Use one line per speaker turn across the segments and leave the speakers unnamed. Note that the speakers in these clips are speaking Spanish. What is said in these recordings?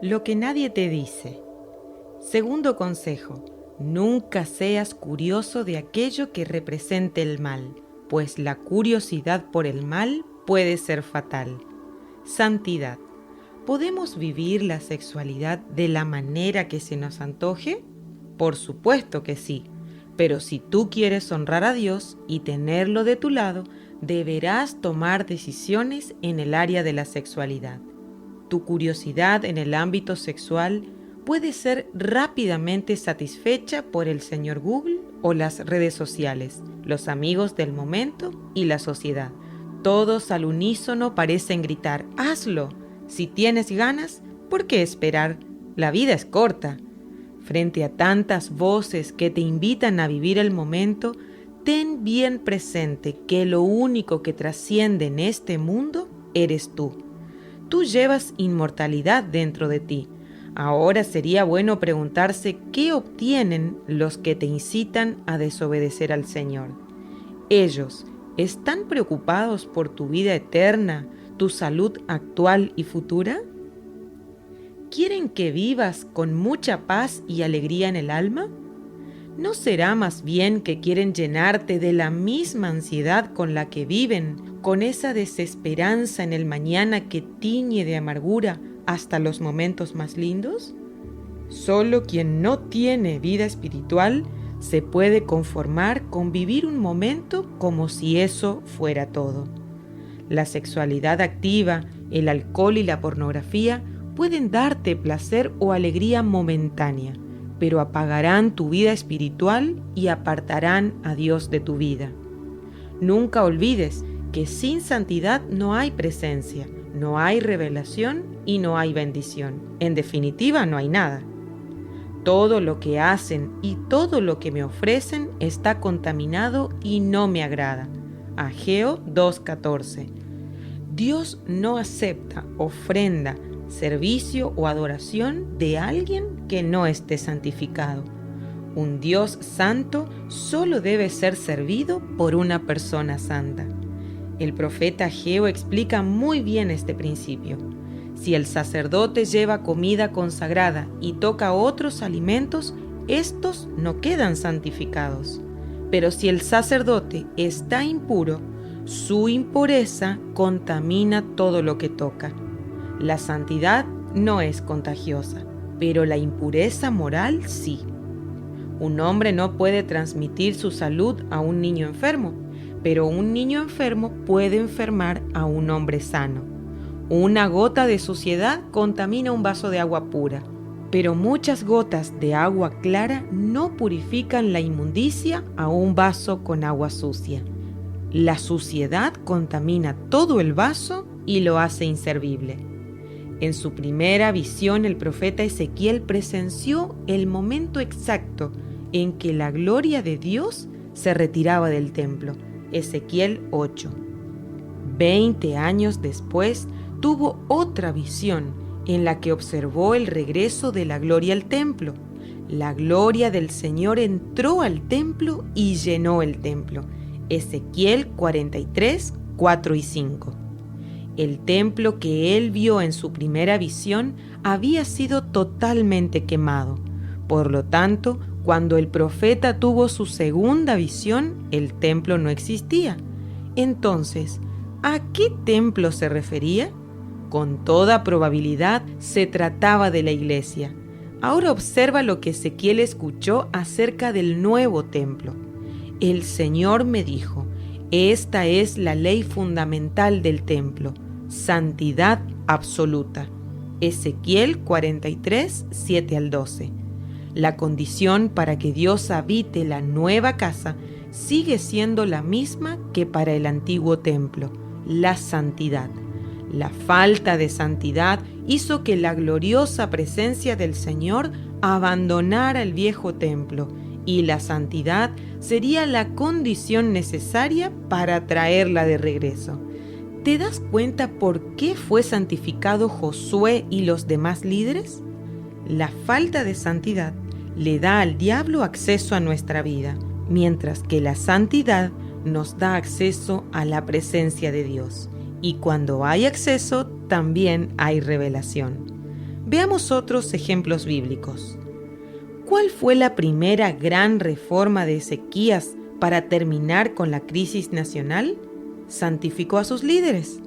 Lo que nadie te dice. Segundo consejo, nunca seas curioso de aquello que represente el mal, pues la curiosidad por el mal puede ser fatal. Santidad. ¿Podemos vivir la sexualidad de la manera que se nos antoje? Por supuesto que sí, pero si tú quieres honrar a Dios y tenerlo de tu lado, deberás tomar decisiones en el área de la sexualidad. Tu curiosidad en el ámbito sexual puede ser rápidamente satisfecha por el señor Google o las redes sociales, los amigos del momento y la sociedad. Todos al unísono parecen gritar: ¡hazlo! Si tienes ganas, ¿por qué esperar? La vida es corta. Frente a tantas voces que te invitan a vivir el momento, ten bien presente que lo único que trasciende en este mundo eres tú. Tú llevas inmortalidad dentro de ti. Ahora sería bueno preguntarse qué obtienen los que te incitan a desobedecer al Señor. Ellos ¿están preocupados por tu vida eterna, tu salud actual y futura? ¿Quieren que vivas con mucha paz y alegría en el alma? ¿No será más bien que quieren llenarte de la misma ansiedad con la que viven, con esa desesperanza en el mañana que tiñe de amargura hasta los momentos más lindos? Solo quien no tiene vida espiritual se puede conformar con vivir un momento como si eso fuera todo. La sexualidad activa, el alcohol y la pornografía pueden darte placer o alegría momentánea, pero apagarán tu vida espiritual y apartarán a Dios de tu vida. Nunca olvides que sin santidad no hay presencia, no hay revelación y no hay bendición. En definitiva, no hay nada. Todo lo que hacen y todo lo que me ofrecen está contaminado y no me agrada. Ageo 2:14. Dios no acepta ofrenda, servicio o adoración de alguien que no esté santificado. Un Dios santo solo debe ser servido por una persona santa. El profeta Ageo explica muy bien este principio. Si el sacerdote lleva comida consagrada y toca otros alimentos, estos no quedan santificados. Pero si el sacerdote está impuro, su impureza contamina todo lo que toca. La santidad no es contagiosa, pero la impureza moral sí. Un hombre no puede transmitir su salud a un niño enfermo, pero un niño enfermo puede enfermar a un hombre sano. Una gota de suciedad contamina un vaso de agua pura, pero muchas gotas de agua clara no purifican la inmundicia a un vaso con agua sucia. La suciedad contamina todo el vaso y lo hace inservible. En su primera visión, el profeta Ezequiel presenció el momento exacto en que la gloria de Dios se retiraba del templo. Ezequiel 8. 20 años después, tuvo otra visión en la que observó el regreso de la gloria al templo. La gloria del Señor entró al templo y llenó el templo. Ezequiel 43, 4 y 5. El templo que él vio en su primera visión había sido totalmente quemado. Por lo tanto, cuando el profeta tuvo su segunda visión, el templo no existía. Entonces, ¿a qué templo se refería? Con toda probabilidad se trataba de la iglesia. Ahora observa lo que Ezequiel escuchó acerca del nuevo templo. El Señor me dijo: esta es la ley fundamental del templo, santidad absoluta. Ezequiel 43, 7 al 12. La condición para que Dios habite la nueva casa sigue siendo la misma que para el antiguo templo, la santidad. La falta de santidad hizo que la gloriosa presencia del Señor abandonara el viejo templo, y la santidad sería la condición necesaria para traerla de regreso. ¿Te das cuenta por qué fue santificado Josué y los demás líderes? La falta de santidad le da al diablo acceso a nuestra vida, mientras que la santidad nos da acceso a la presencia de Dios. Y cuando hay acceso, también hay revelación. Veamos otros ejemplos bíblicos. ¿Cuál fue la primera gran reforma de Ezequías para terminar con la crisis nacional? Santificó a sus líderes.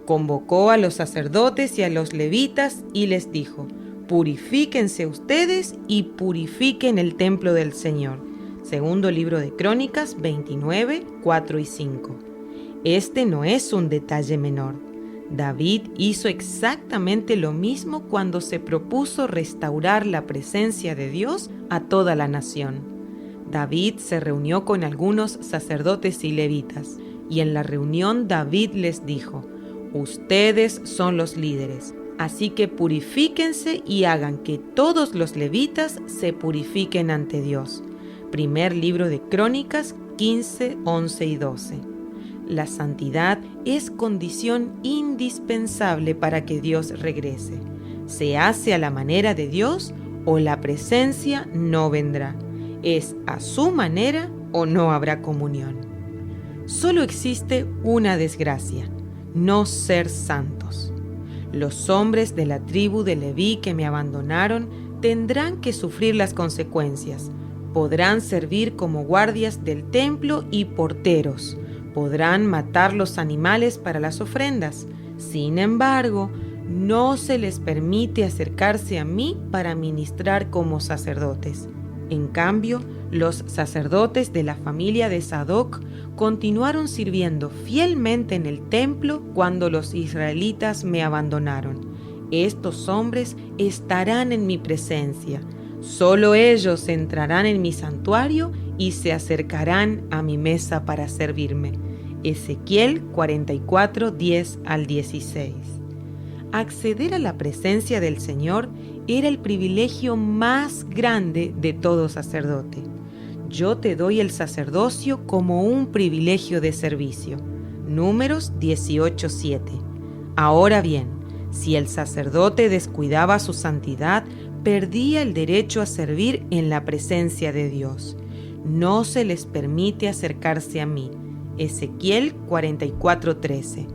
Convocó a los sacerdotes y a los levitas y les dijo: purifíquense ustedes y purifiquen el templo del Señor. Segundo libro de Crónicas 29, 4 y 5. Este no es un detalle menor. David hizo exactamente lo mismo cuando se propuso restaurar la presencia de Dios a toda la nación. David se reunió con algunos sacerdotes y levitas, y en la reunión David les dijo: ustedes son los líderes, así que purifíquense y hagan que todos los levitas se purifiquen ante Dios. Primer libro de Crónicas 15, 11 y 12. La santidad es condición indispensable para que Dios regrese. Se hace a la manera de Dios o la presencia no vendrá. Es a su manera o no habrá comunión. Solo existe una desgracia: no ser santos. Los hombres de la tribu de Leví que me abandonaron tendrán que sufrir las consecuencias. Podrán servir como guardias del templo y porteros. Podrán matar los animales para las ofrendas. Sin embargo, no se les permite acercarse a mí para ministrar como sacerdotes. En cambio, los sacerdotes de la familia de Sadoc continuaron sirviendo fielmente en el templo cuando los israelitas me abandonaron. Estos hombres estarán en mi presencia. Solo ellos entrarán en mi santuario y se acercarán a mi mesa para servirme. Ezequiel 44, 10 al 16. Acceder a la presencia del Señor era el privilegio más grande de todo sacerdote. Yo te doy el sacerdocio como un privilegio de servicio. Números 18, 7. Ahora bien, si el sacerdote descuidaba su santidad, perdía el derecho a servir en la presencia de Dios. No se les permite acercarse a mí. Ezequiel 44, 13.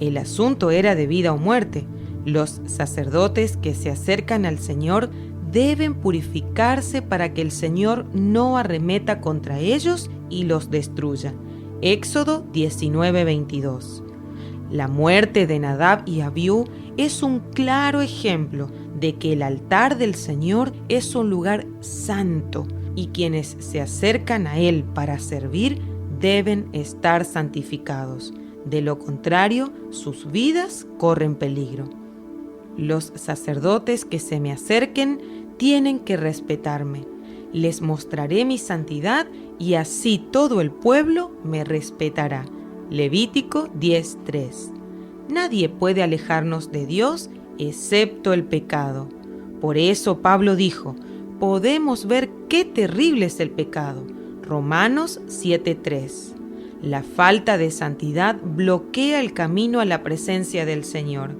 El asunto era de vida o muerte. Los sacerdotes que se acercan al Señor deben purificarse para que el Señor no arremeta contra ellos y los destruya. Éxodo 19, 22. La muerte de Nadab y Abiú es un claro ejemplo de que el altar del Señor es un lugar santo y quienes se acercan a él para servir deben estar santificados. De lo contrario, sus vidas corren peligro. Los sacerdotes que se me acerquen tienen que respetarme. Les mostraré mi santidad y así todo el pueblo me respetará. Levítico 10:3. Nadie puede alejarnos de Dios excepto el pecado. Por eso Pablo dijo: podemos ver qué terrible es el pecado. Romanos 7:3. La falta de santidad bloquea el camino a la presencia del Señor.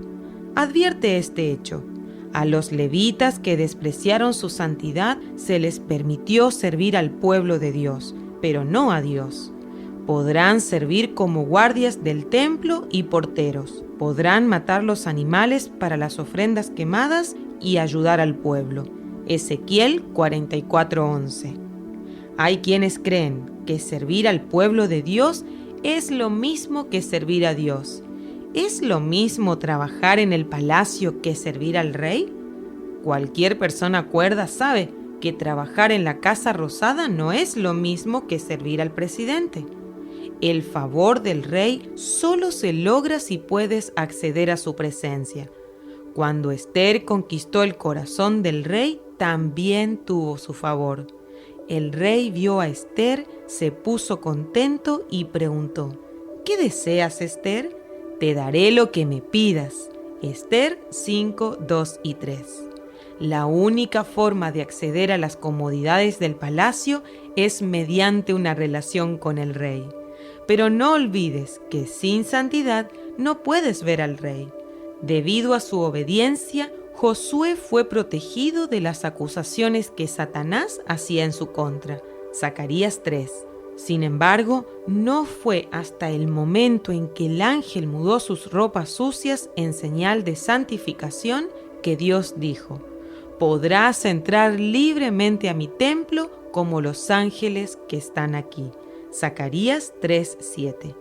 Advierte este hecho. A los levitas que despreciaron su santidad se les permitió servir al pueblo de Dios, pero no a Dios. Podrán servir como guardias del templo y porteros. Podrán matar los animales para las ofrendas quemadas y ayudar al pueblo. Ezequiel 44:11. Hay quienes creen que servir al pueblo de Dios es lo mismo que servir a Dios. ¿Es lo mismo trabajar en el palacio que servir al rey? Cualquier persona cuerda sabe que trabajar en la Casa Rosada no es lo mismo que servir al presidente. El favor del rey solo se logra si puedes acceder a su presencia. Cuando Esther conquistó el corazón del rey, también tuvo su favor. El rey vio a Esther, se puso contento y preguntó: ¿qué deseas, Esther? Te daré lo que me pidas. Esther 5, 2 y 3. La única forma de acceder a las comodidades del palacio es mediante una relación con el rey. Pero no olvides que sin santidad no puedes ver al rey. Debido a su obediencia, Josué fue protegido de las acusaciones que Satanás hacía en su contra. Zacarías 3. Sin embargo, no fue hasta el momento en que el ángel mudó sus ropas sucias en señal de santificación que Dios dijo: podrás entrar libremente a mi templo como los ángeles que están aquí. Zacarías 3:7.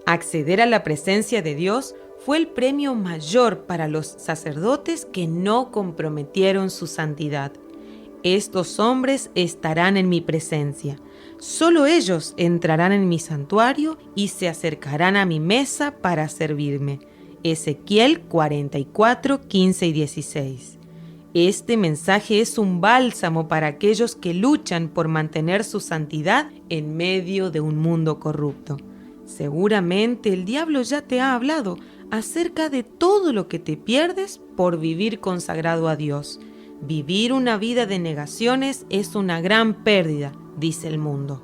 Acceder a la presencia de Dios fue el premio mayor para los sacerdotes que no comprometieron su santidad. Estos hombres estarán en mi presencia. Solo ellos entrarán en mi santuario y se acercarán a mi mesa para servirme. Ezequiel 44, 15 y 16. Este mensaje es un bálsamo para aquellos que luchan por mantener su santidad en medio de un mundo corrupto. Seguramente el diablo ya te ha hablado acerca de todo lo que te pierdes por vivir consagrado a Dios. Vivir una vida de negaciones es una gran pérdida, dice el mundo.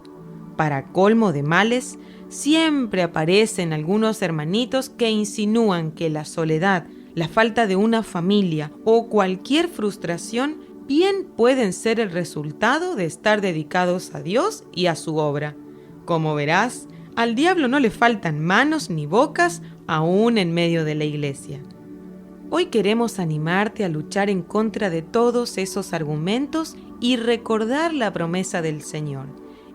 Para colmo de males, siempre aparecen algunos hermanitos que insinúan que la soledad, la falta de una familia o cualquier frustración bien pueden ser el resultado de estar dedicados a Dios y a su obra. Como verás, al diablo no le faltan manos ni bocas aún en medio de la iglesia. Hoy queremos animarte a luchar en contra de todos esos argumentos y recordar la promesa del Señor.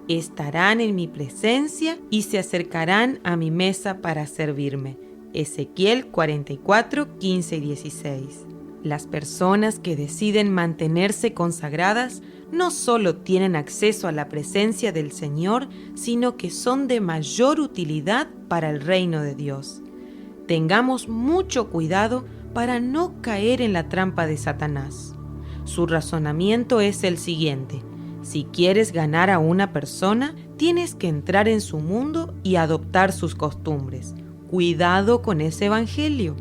Estarán en mi presencia y se acercarán a mi mesa para servirme. Ezequiel 44, 15 y 16. Las personas que deciden mantenerse consagradas no solo tienen acceso a la presencia del Señor, sino que son de mayor utilidad para el reino de Dios. Tengamos mucho cuidado para no caer en la trampa de Satanás. Su razonamiento es el siguiente: si quieres ganar a una persona, tienes que entrar en su mundo y adoptar sus costumbres. Cuidado con ese evangelio.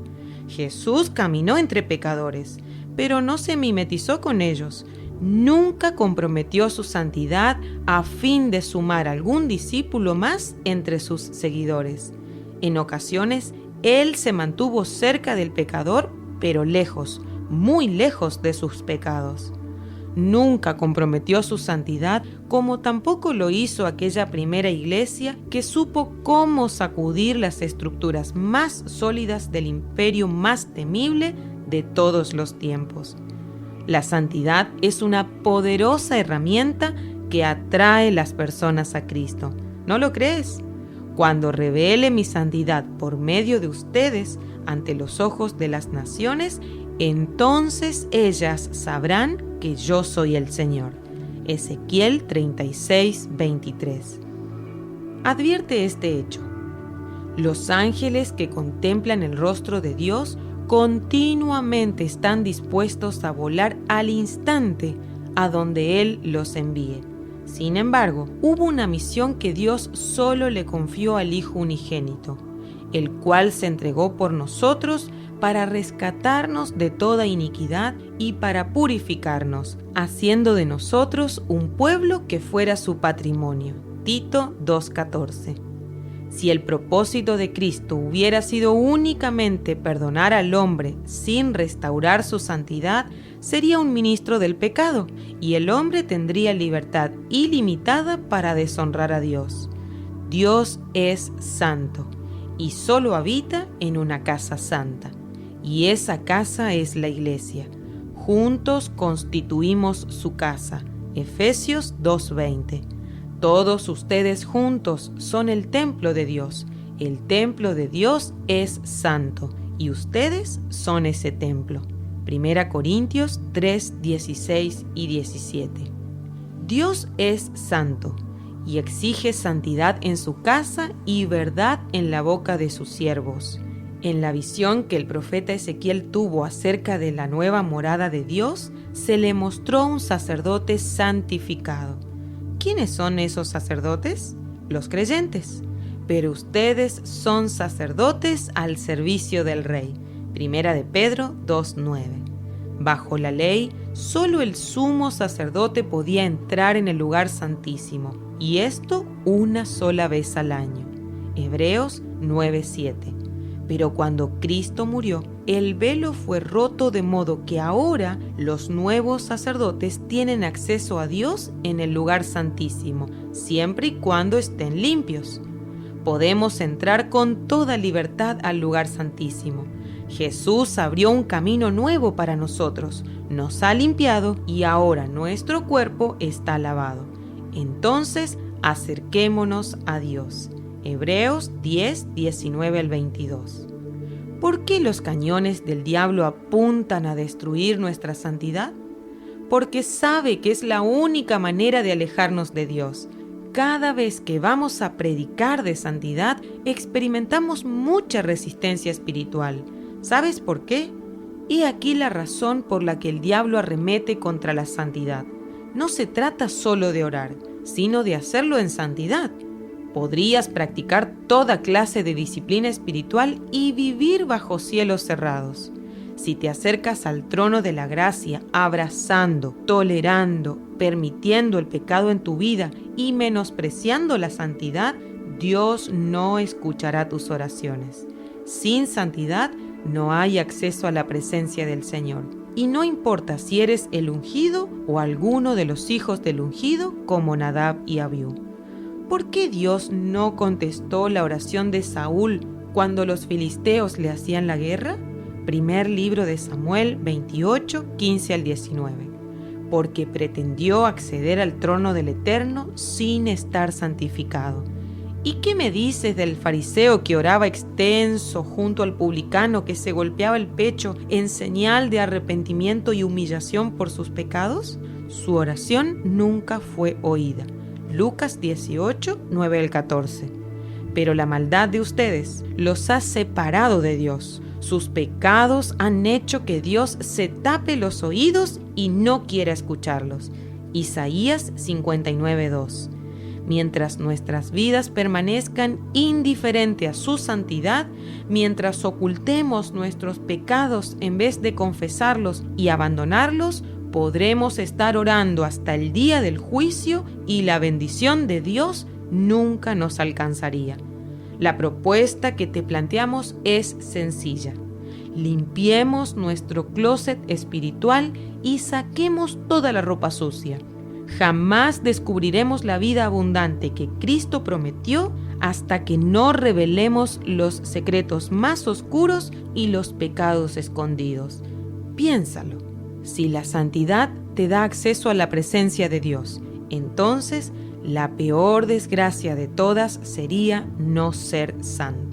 Jesús caminó entre pecadores, pero no se mimetizó con ellos. Nunca comprometió su santidad a fin de sumar algún discípulo más entre sus seguidores. En ocasiones, Él se mantuvo cerca del pecador, pero lejos, muy lejos de sus pecados. Nunca comprometió su santidad, como tampoco lo hizo aquella primera iglesia que supo cómo sacudir las estructuras más sólidas del imperio más temible de todos los tiempos. La santidad es una poderosa herramienta que atrae las personas a Cristo. ¿No lo crees? Cuando revele mi santidad por medio de ustedes ante los ojos de las naciones, entonces ellas sabrán que yo soy el Señor. Ezequiel 36, 23. Advierte este hecho. Los ángeles que contemplan el rostro de Dios continuamente están dispuestos a volar al instante a donde Él los envíe. Sin embargo, hubo una misión que Dios solo le confió al Hijo unigénito, el cual se entregó por nosotros para rescatarnos de toda iniquidad y para purificarnos, haciendo de nosotros un pueblo que fuera su patrimonio. Tito 2:14. Si el propósito de Cristo hubiera sido únicamente perdonar al hombre sin restaurar su santidad, sería un ministro del pecado y el hombre tendría libertad ilimitada para deshonrar a Dios. Dios es santo y solo habita en una casa santa, y esa casa es la iglesia. Juntos constituimos su casa. Efesios 2:20. Todos ustedes juntos son el templo de Dios. El templo de Dios es santo y ustedes son ese templo. 1 Corintios 3, 16 y 17. Dios es santo y exige santidad en su casa y verdad en la boca de sus siervos. En la visión que el profeta Ezequiel tuvo acerca de la nueva morada de Dios, se le mostró un sacerdote santificado. ¿Quiénes son esos sacerdotes? Los creyentes. Pero ustedes son sacerdotes al servicio del Rey. 1 de Pedro 2:9. Bajo la ley, solo el sumo sacerdote podía entrar en el lugar santísimo, y esto una sola vez al año. Hebreos 9:7. Pero cuando Cristo murió, el velo fue roto de modo que ahora los nuevos sacerdotes tienen acceso a Dios en el lugar santísimo, siempre y cuando estén limpios. Podemos entrar con toda libertad al lugar santísimo. Jesús abrió un camino nuevo para nosotros, nos ha limpiado y ahora nuestro cuerpo está lavado. Entonces, acerquémonos a Dios. Hebreos 10, 19 al 22. ¿Por qué los cañones del diablo apuntan a destruir nuestra santidad? Porque sabe que es la única manera de alejarnos de Dios. Cada vez que vamos a predicar de santidad, experimentamos mucha resistencia espiritual. ¿Sabes por qué? He aquí la razón por la que el diablo arremete contra la santidad. No se trata solo de orar, sino de hacerlo en santidad. Podrías practicar toda clase de disciplina espiritual y vivir bajo cielos cerrados. Si te acercas al trono de la gracia, abrazando, tolerando, permitiendo el pecado en tu vida y menospreciando la santidad, Dios no escuchará tus oraciones. Sin santidad no hay acceso a la presencia del Señor. Y no importa si eres el ungido o alguno de los hijos del ungido como Nadab y Abiú. ¿Por qué Dios no contestó la oración de Saúl cuando los filisteos le hacían la guerra? Primer libro de Samuel 28, 15 al 19. Porque pretendió acceder al trono del Eterno sin estar santificado. ¿Y qué me dices del fariseo que oraba extenso junto al publicano que se golpeaba el pecho en señal de arrepentimiento y humillación por sus pecados? Su oración nunca fue oída. Lucas 18, 9 al 14. Pero la maldad de ustedes los ha separado de Dios. Sus pecados han hecho que Dios se tape los oídos y no quiera escucharlos. Isaías 59, 2. Mientras nuestras vidas permanezcan indiferentes a su santidad, mientras ocultemos nuestros pecados en vez de confesarlos y abandonarlos, podremos estar orando hasta el día del juicio y la bendición de Dios nunca nos alcanzaría. La propuesta que te planteamos es sencilla. Limpiemos nuestro closet espiritual y saquemos toda la ropa sucia. Jamás descubriremos la vida abundante que Cristo prometió hasta que no revelemos los secretos más oscuros y los pecados escondidos. Piénsalo. Si la santidad te da acceso a la presencia de Dios, entonces la peor desgracia de todas sería no ser santo.